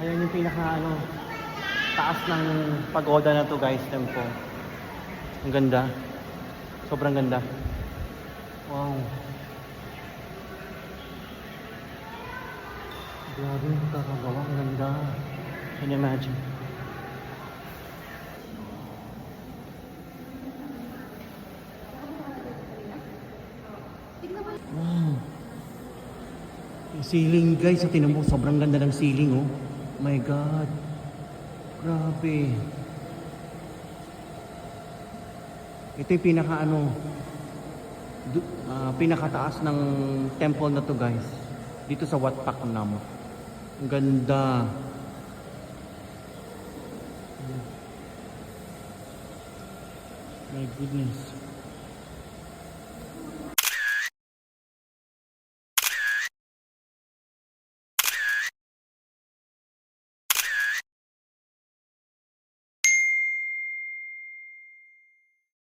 Ayan yung pinaka ano, taas ng pagoda na to guys, tempo. Ang ganda. Sobrang ganda. Wow. Grabe yung kakagawa. Ang ganda. Can you imagine? Wow. Yung ceiling guys, tinan mo, sobrang ganda ng ceiling oh. My God. Grabe. Ito yung pinaka ano, pinakataas ng temple na to guys. Dito sa Wat Phak Nam. Ang ganda. My goodness.